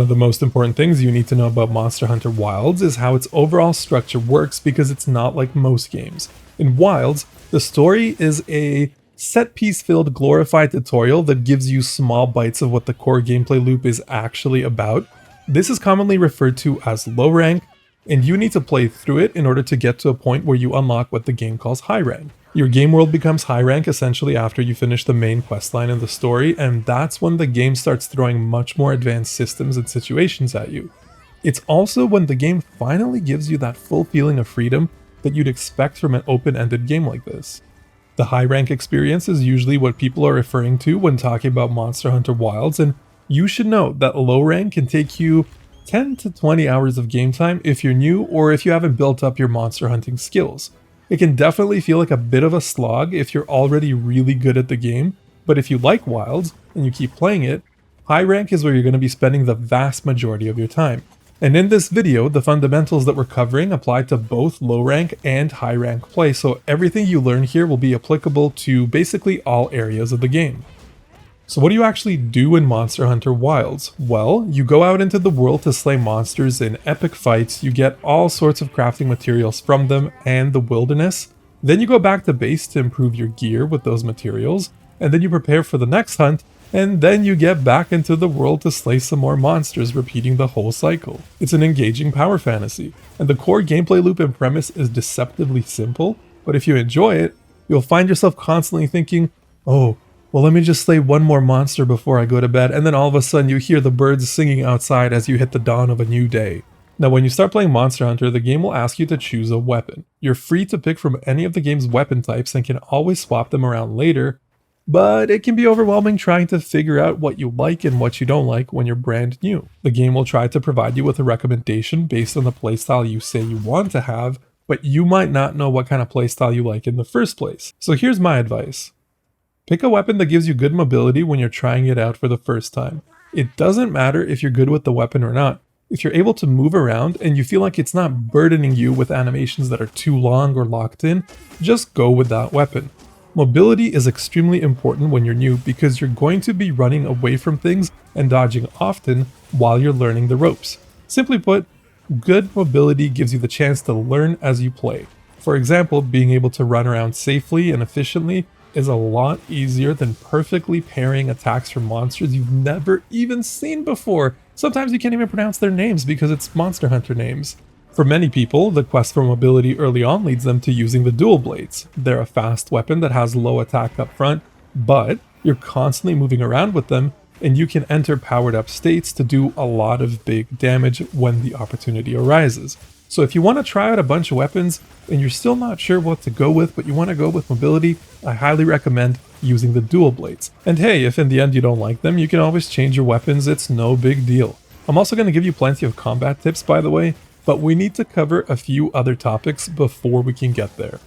One of the most important things you need to know about Monster Hunter Wilds is how its overall structure works, because it's not like most games. In Wilds, the story is a set-piece filled glorified tutorial that gives you small bites of what the core gameplay loop is actually about. This is commonly referred to as low rank, and you need to play through it in order to get to a point where you unlock what the game calls high rank. Your game world becomes high rank essentially after you finish the main questline in the story, and that's when the game starts throwing much more advanced systems and situations at you. It's also when the game finally gives you that full feeling of freedom that you'd expect from an open-ended game like this. The high rank experience is usually what people are referring to when talking about Monster Hunter Wilds, and you should know that low rank can take you 10 to 20 hours of game time if you're new or if you haven't built up your monster hunting skills. It can definitely feel like a bit of a slog if you're already really good at the game, but if you like Wilds and you keep playing it, high rank is where you're going to be spending the vast majority of your time. And in this video, the fundamentals that we're covering apply to both low rank and high rank play, so everything you learn here will be applicable to basically all areas of the game. So what do you actually do in Monster Hunter Wilds? Well, you go out into the world to slay monsters in epic fights, you get all sorts of crafting materials from them and the wilderness, then you go back to base to improve your gear with those materials, and then you prepare for the next hunt, and then you get back into the world to slay some more monsters, repeating the whole cycle. It's an engaging power fantasy, and the core gameplay loop and premise is deceptively simple, but if you enjoy it, you'll find yourself constantly thinking, oh, well, let me just slay one more monster before I go to bed, and then all of a sudden you hear the birds singing outside as you hit the dawn of a new day. Now, when you start playing Monster Hunter, the game will ask you to choose a weapon. You're free to pick from any of the game's weapon types and can always swap them around later, but it can be overwhelming trying to figure out what you like and what you don't like when you're brand new. The game will try to provide you with a recommendation based on the playstyle you say you want to have, but you might not know what kind of playstyle you like in the first place. So here's my advice. Pick a weapon that gives you good mobility when you're trying it out for the first time. It doesn't matter if you're good with the weapon or not. If you're able to move around and you feel like it's not burdening you with animations that are too long or locked in, just go with that weapon. Mobility is extremely important when you're new because you're going to be running away from things and dodging often while you're learning the ropes. Simply put, good mobility gives you the chance to learn as you play. For example, being able to run around safely and efficiently is a lot easier than perfectly parrying attacks from monsters you've never even seen before. Sometimes you can't even pronounce their names because it's Monster Hunter names. For many people, the quest for mobility early on leads them to using the dual blades. They're a fast weapon that has low attack up front, but you're constantly moving around with them, and you can enter powered up states to do a lot of big damage when the opportunity arises. So if you want to try out a bunch of weapons and you're still not sure what to go with, but you want to go with mobility, I highly recommend using the dual blades. And hey, if in the end you don't like them, you can always change your weapons, it's no big deal. I'm also going to give you plenty of combat tips, by the way, but we need to cover a few other topics before we can get there.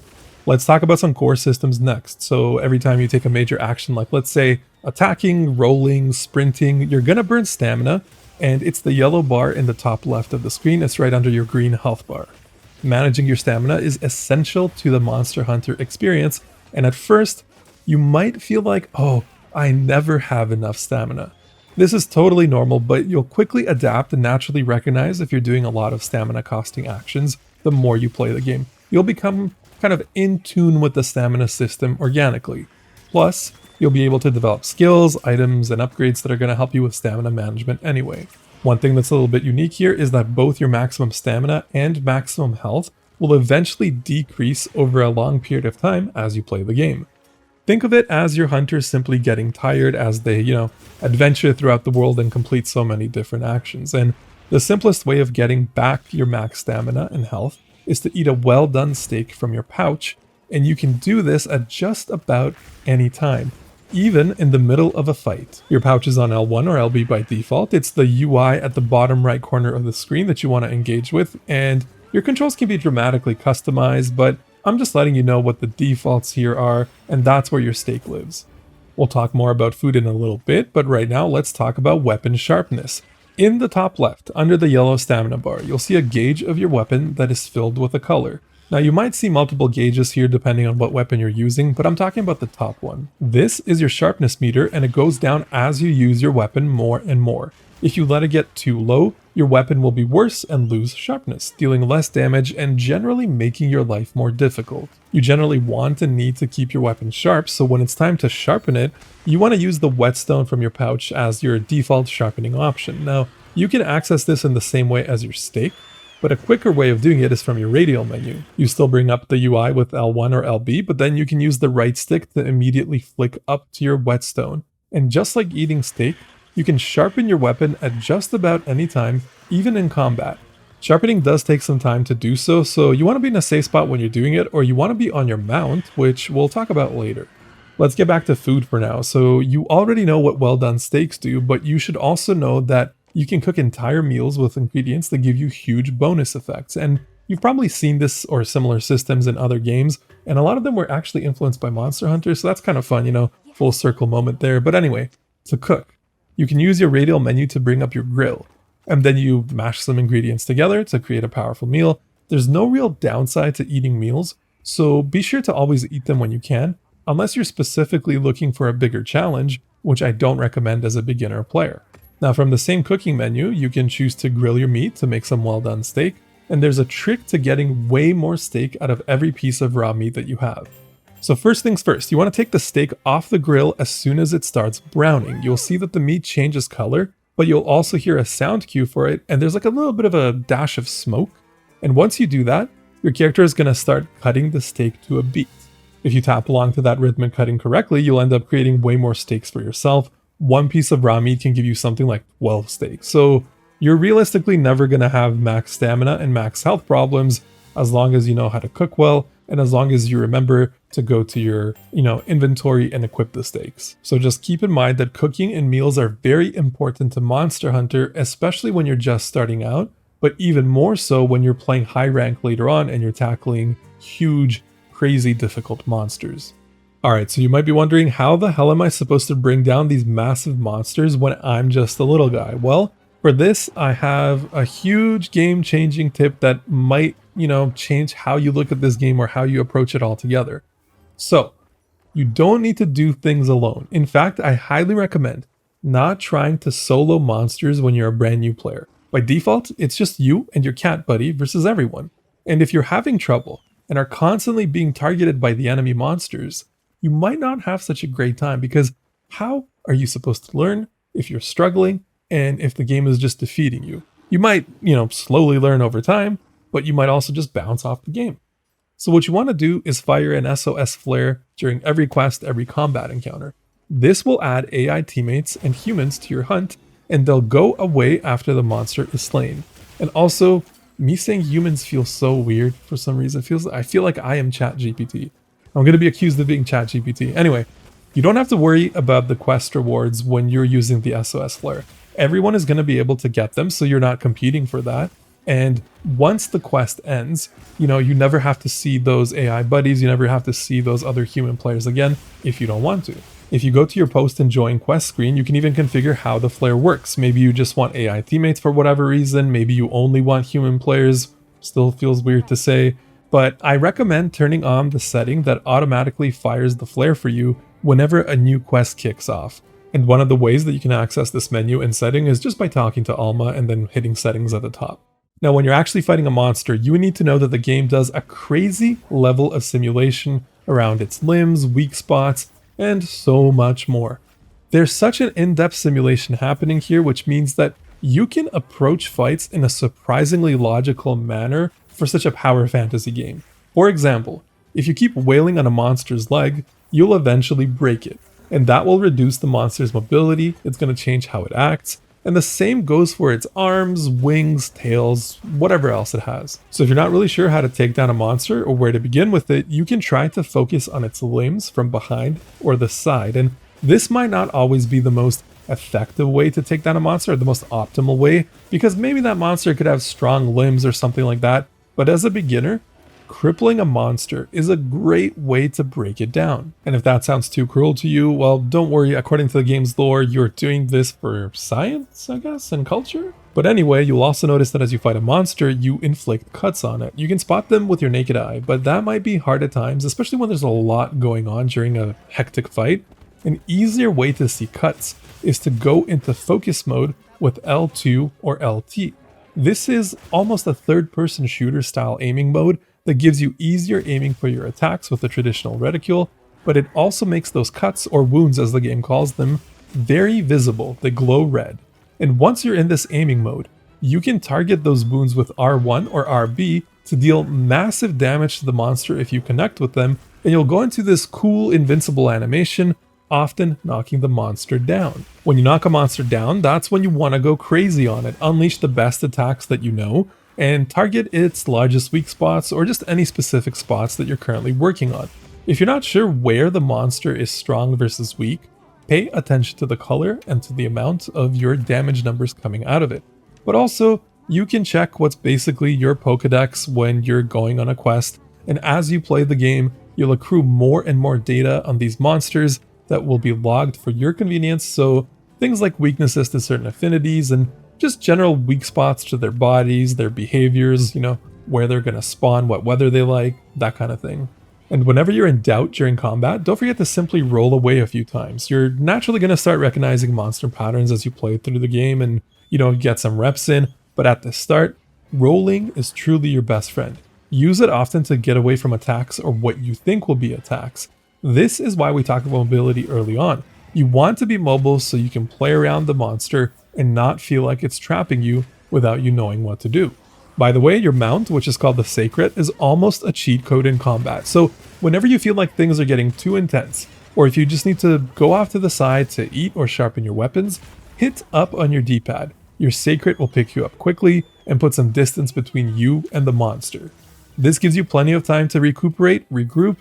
Let's talk about some core systems next. So every time you take a major action, like let's say attacking, rolling, sprinting, you're going to burn stamina, and it's the yellow bar in the top left of the screen. It's right under your green health bar. Managing your stamina is essential to the Monster Hunter experience, and at first, you might feel like, oh, I never have enough stamina. This is totally normal, but you'll quickly adapt and naturally recognize if you're doing a lot of stamina costing actions the more you play the game. You'll become kind of in tune with the stamina system organically. Plus, you'll be able to develop skills, items, and upgrades that are going to help you with stamina management anyway. One thing that's a little bit unique here is that both your maximum stamina and maximum health will eventually decrease over a long period of time as you play the game. Think of it as your hunters simply getting tired as they, adventure throughout the world and complete so many different actions. And the simplest way of getting back your max stamina and health is to eat a well-done steak from your pouch, and you can do this at just about any time, even in the middle of a fight. Your pouch is on L1 or LB by default. It's the UI at the bottom right corner of the screen that you want to engage with, and your controls can be dramatically customized, but I'm just letting you know what the defaults here are, and that's where your steak lives. We'll talk more about food in a little bit, but right now let's talk about weapon sharpness. In the top left, under the yellow stamina bar, you'll see a gauge of your weapon that is filled with a color. Now you might see multiple gauges here depending on what weapon you're using, but I'm talking about the top one. This is your sharpness meter, and it goes down as you use your weapon more and more. If you let it get too low, your weapon will be worse and lose sharpness, dealing less damage and generally making your life more difficult. You generally want and need to keep your weapon sharp, so when it's time to sharpen it, you want to use the whetstone from your pouch as your default sharpening option. Now, you can access this in the same way as your stake, but a quicker way of doing it is from your radial menu. You still bring up the UI with L1 or LB, but then you can use the right stick to immediately flick up to your whetstone. And just like eating steak, you can sharpen your weapon at just about any time, even in combat. Sharpening does take some time to do so, so you want to be in a safe spot when you're doing it, or you want to be on your mount, which we'll talk about later. Let's get back to food for now. So you already know what well done steaks do, but you should also know that you can cook entire meals with ingredients that give you huge bonus effects. And you've probably seen this or similar systems in other games, and a lot of them were actually influenced by Monster Hunter, so that's kind of fun, you know, full circle moment there. But anyway, to cook, you can use your radial menu to bring up your grill, and then you mash some ingredients together to create a powerful meal. There's no real downside to eating meals, so be sure to always eat them when you can, unless you're specifically looking for a bigger challenge, which I don't recommend as a beginner player. Now from the same cooking menu, you can choose to grill your meat to make some well done steak, and there's a trick to getting way more steak out of every piece of raw meat that you have. So first things first, you want to take the steak off the grill as soon as it starts browning. You'll see that the meat changes color, but you'll also hear a sound cue for it, and there's like a little bit of a dash of smoke. And once you do that, your character is going to start cutting the steak to a beat. If you tap along to that rhythmic cutting correctly, you'll end up creating way more steaks for yourself. One piece of raw meat can give you something like 12 steaks. So you're realistically never going to have max stamina and max health problems as long as you know how to cook well, and as long as you remember to go to your, inventory and equip the steaks. So just keep in mind that cooking and meals are very important to Monster Hunter, especially when you're just starting out, but even more so when you're playing high rank later on and you're tackling huge, crazy difficult monsters. Alright, so you might be wondering, how the hell am I supposed to bring down these massive monsters when I'm just a little guy? Well, for this, I have a huge game-changing tip that might, change how you look at this game or how you approach it altogether. So, you don't need to do things alone. In fact, I highly recommend not trying to solo monsters when you're a brand new player. By default, it's just you and your cat buddy versus everyone. And if you're having trouble and are constantly being targeted by the enemy monsters, you might not have such a great time, because how are you supposed to learn if you're struggling and if the game is just defeating you? You might, slowly learn over time, but you might also just bounce off the game. So what you want to do is fire an SOS flare during every quest, every combat encounter. This will add AI teammates and humans to your hunt, and they'll go away after the monster is slain. And also, me saying humans feels so weird for some reason. I feel like I am ChatGPT. I'm going to be accused of being ChatGPT. Anyway, you don't have to worry about the quest rewards when you're using the SOS flare. Everyone is going to be able to get them, so you're not competing for that. And once the quest ends, you never have to see those AI buddies, you never have to see those other human players again if you don't want to. If you go to your post and join quest screen, you can even configure how the flare works. Maybe you just want AI teammates for whatever reason, maybe you only want human players, still feels weird to say, but I recommend turning on the setting that automatically fires the flare for you whenever a new quest kicks off. And one of the ways that you can access this menu and setting is just by talking to Alma and then hitting settings at the top. Now, when you're actually fighting a monster, you need to know that the game does a crazy level of simulation around its limbs, weak spots, and so much more. There's such an in-depth simulation happening here, which means that you can approach fights in a surprisingly logical manner for such a power fantasy game. For example, if you keep wailing on a monster's leg, you'll eventually break it, and that will reduce the monster's mobility, it's going to change how it acts, and the same goes for its arms, wings, tails, whatever else it has. So if you're not really sure how to take down a monster or where to begin with it, you can try to focus on its limbs from behind or the side. And this might not always be the most effective way to take down a monster, or the most optimal way, because maybe that monster could have strong limbs or something like that. But as a beginner, crippling a monster is a great way to break it down. And if that sounds too cruel to you, well, don't worry, according to the game's lore, you're doing this for science, I guess, and culture? But anyway, you'll also notice that as you fight a monster, you inflict cuts on it. You can spot them with your naked eye, but that might be hard at times, especially when there's a lot going on during a hectic fight. An easier way to see cuts is to go into focus mode with L2 or LT. This is almost a third-person shooter style aiming mode that gives you easier aiming for your attacks with the traditional reticule, but it also makes those cuts, or wounds as the game calls them, very visible. They glow red. And once you're in this aiming mode, you can target those wounds with R1 or RB to deal massive damage to the monster if you connect with them, and you'll go into this cool invincible animation, often knocking the monster down. When you knock a monster down, that's when you want to go crazy on it, unleash the best attacks that you know, and target its largest weak spots or just any specific spots that you're currently working on. If you're not sure where the monster is strong versus weak, pay attention to the color and to the amount of your damage numbers coming out of it. But also, you can check what's basically your Pokedex when you're going on a quest, and as you play the game, you'll accrue more and more data on these monsters that will be logged for your convenience, so things like weaknesses to certain affinities and just general weak spots to their bodies, their behaviors, where they're going to spawn, what weather they like, that kind of thing. And whenever you're in doubt during combat, don't forget to simply roll away a few times. You're naturally going to start recognizing monster patterns as you play through the game and, get some reps in, but at the start, rolling is truly your best friend. Use it often to get away from attacks or what you think will be attacks. This is why we talked about mobility early on. You want to be mobile so you can play around the monster and not feel like it's trapping you without you knowing what to do. By the way, your mount, which is called the Sacred, is almost a cheat code in combat. So whenever you feel like things are getting too intense, or if you just need to go off to the side to eat or sharpen your weapons, hit up on your D-pad. Your Sacred will pick you up quickly and put some distance between you and the monster. This gives you plenty of time to recuperate, regroup,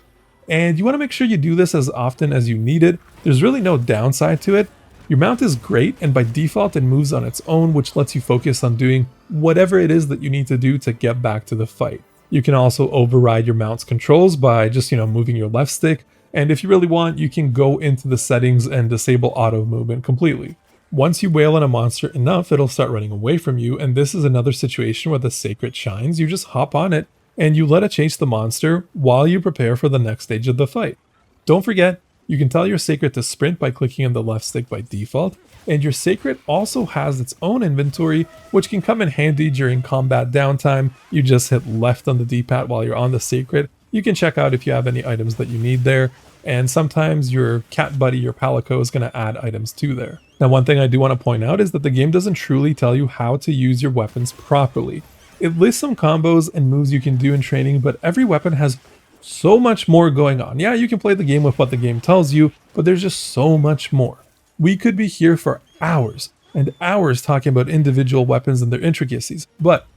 and you want to make sure you do this as often as you need it. There's really no downside to it. Your mount is great, and by default it moves on its own, which lets you focus on doing whatever it is that you need to do to get back to the fight. You can also override your mount's controls by just, moving your left stick, and if you really want, you can go into the settings and disable auto movement completely. Once you wail on a monster enough, it'll start running away from you, and this is another situation where the Sacred shines. You just hop on it, and you let it chase the monster while you prepare for the next stage of the fight. Don't forget, you can tell your Sacred to sprint by clicking on the left stick by default, and your Sacred also has its own inventory, which can come in handy during combat downtime. You just hit left on the D-pad while you're on the Sacred. You can check out if you have any items that you need there, and sometimes your cat buddy, your Palico, is going to add items to there. Now, one thing I do want to point out is that the game doesn't truly tell you how to use your weapons properly. It lists some combos and moves you can do in training, but every weapon has so much more going on. Yeah, you can play the game with what the game tells you, but there's just so much more. We could be here for hours and hours talking about individual weapons and their intricacies, but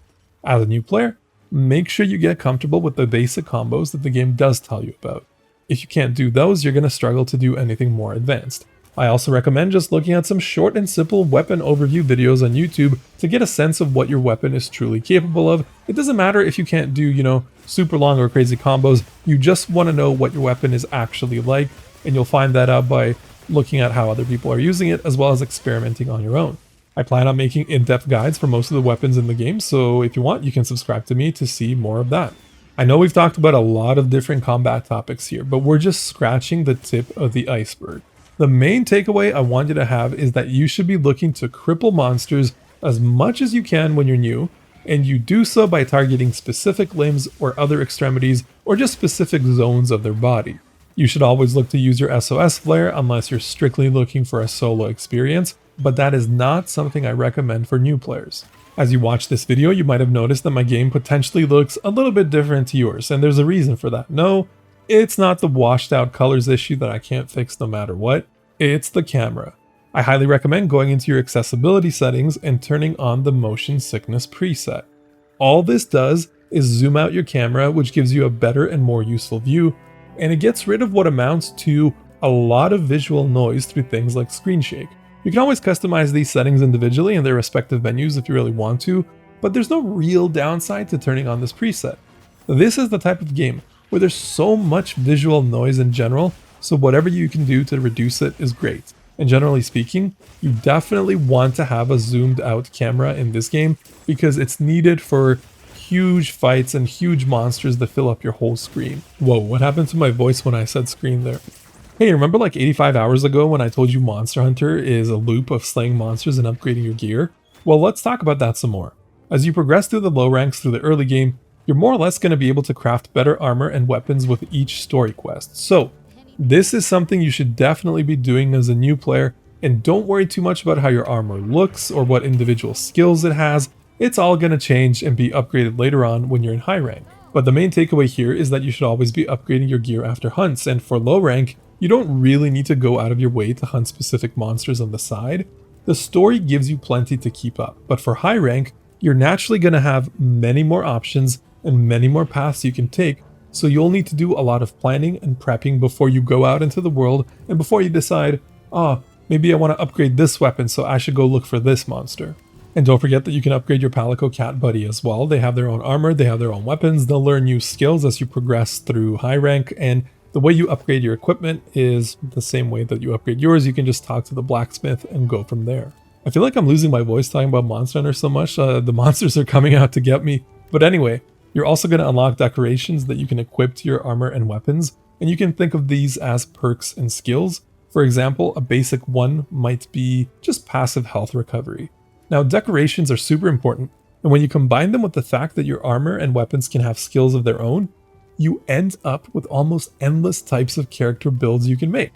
as a new player, make sure you get comfortable with the basic combos that the game does tell you about. If you can't do those, you're going to struggle to do anything more advanced. I also recommend just looking at some short and simple weapon overview videos on YouTube to get a sense of what your weapon is truly capable of. It doesn't matter if you can't do, super long or crazy combos. You just want to know what your weapon is actually like, and you'll find that out by looking at how other people are using it, as well as experimenting on your own. I plan on making in-depth guides for most of the weapons in the game, so if you want, you can subscribe to me to see more of that. I know we've talked about a lot of different combat topics here, but we're just scratching the tip of the iceberg. The main takeaway I want you to have is that you should be looking to cripple monsters as much as you can when you're new, and you do so by targeting specific limbs or other extremities or just specific zones of their body. You should always look to use your SOS flare unless you're strictly looking for a solo experience, but that is not something I recommend for new players. As you watch this video, you might have noticed that my game potentially looks a little bit different to yours, and there's a reason for that. No, it's not the washed out colors issue that I can't fix no matter what, it's the camera. I highly recommend going into your accessibility settings and turning on the motion sickness preset. All this does is zoom out your camera, which gives you a better and more useful view, and it gets rid of what amounts to a lot of visual noise through things like screen shake. You can always customize these settings individually in their respective menus if you really want to, but there's no real downside to turning on this preset. This is the type of game where there's so much visual noise in general, so whatever you can do to reduce it is great. And generally speaking, you definitely want to have a zoomed out camera in this game because it's needed for huge fights and huge monsters that fill up your whole screen. Whoa, what happened to my voice when I said screen there? Hey, remember like 85 hours ago when I told you Monster Hunter is a loop of slaying monsters and upgrading your gear? Well, let's talk about that some more. As you progress through the low ranks through the early game, you're more or less going to be able to craft better armor and weapons with each story quest. So, this is something you should definitely be doing as a new player, and don't worry too much about how your armor looks or what individual skills it has. It's all going to change and be upgraded later on when you're in high rank. But the main takeaway here is that you should always be upgrading your gear after hunts, and for low rank, you don't really need to go out of your way to hunt specific monsters on the side. The story gives you plenty to keep up, but for high rank, you're naturally going to have many more options and many more paths you can take, so you'll need to do a lot of planning and prepping before you go out into the world and before you decide, maybe I want to upgrade this weapon, so I should go look for this monster. And don't forget that you can upgrade your Palico cat buddy as well. They have their own armor, they have their own weapons, they'll learn new skills as you progress through high rank, and the way you upgrade your equipment is the same way that you upgrade yours. You can just talk to the blacksmith and go from there. I feel like I'm losing my voice talking about Monster Hunter so much. The monsters are coming out to get me. But anyway, you're also going to unlock decorations that you can equip to your armor and weapons, and you can think of these as perks and skills. For example, a basic one might be just passive health recovery. Now, decorations are super important, and when you combine them with the fact that your armor and weapons can have skills of their own, you end up with almost endless types of character builds you can make.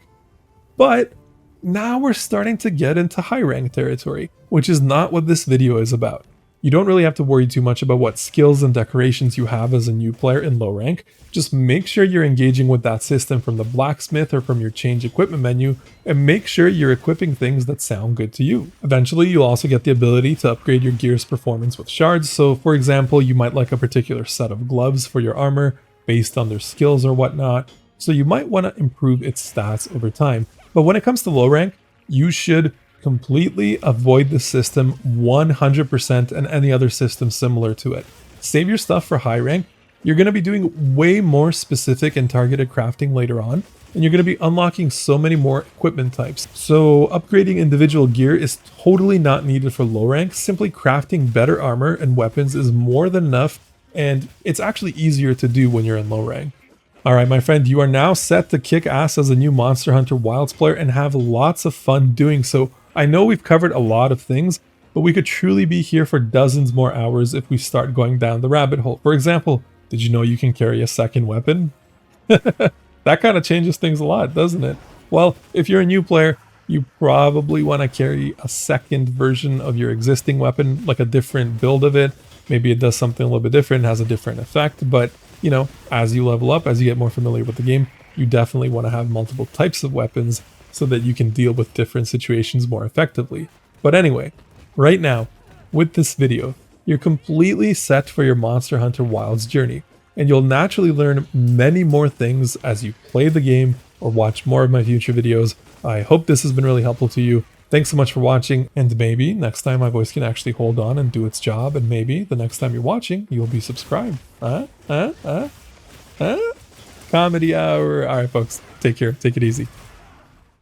But now we're starting to get into high rank territory, which is not what this video is about. You don't really have to worry too much about what skills and decorations you have as a new player in low rank. Just make sure you're engaging with that system from the blacksmith or from your change equipment menu, and make sure you're equipping things that sound good to you. Eventually, you'll also get the ability to upgrade your gear's performance with shards. So for example, you might like a particular set of gloves for your armor based on their skills or whatnot, so you might want to improve its stats over time. But when it comes to low rank, you should completely avoid the system 100% and any other system similar to it. Save your stuff for high rank. You're going to be doing way more specific and targeted crafting later on, and you're going to be unlocking so many more equipment types. So upgrading individual gear is totally not needed for low rank. Simply crafting better armor and weapons is more than enough, and it's actually easier to do when you're in low rank. Alright my friend, you are now set to kick ass as a new Monster Hunter Wilds player and have lots of fun doing so. I know we've covered a lot of things, but we could truly be here for dozens more hours if we start going down the rabbit hole. For example, did you know you can carry a second weapon? That kind of changes things a lot, doesn't it? Well, if you're a new player, you probably want to carry a second version of your existing weapon, like a different build of it. Maybe it does something a little bit different, has a different effect, but you know, as you level up, as you get more familiar with the game, you definitely want to have multiple types of weapons so that you can deal with different situations more effectively. But anyway, right now, with this video, you're completely set for your Monster Hunter Wilds journey, and you'll naturally learn many more things as you play the game or watch more of my future videos. I hope this has been really helpful to you. Thanks so much for watching, and maybe next time my voice can actually hold on and do its job, and maybe the next time you're watching, you'll be subscribed. Comedy hour. Alright folks, take care, take it easy.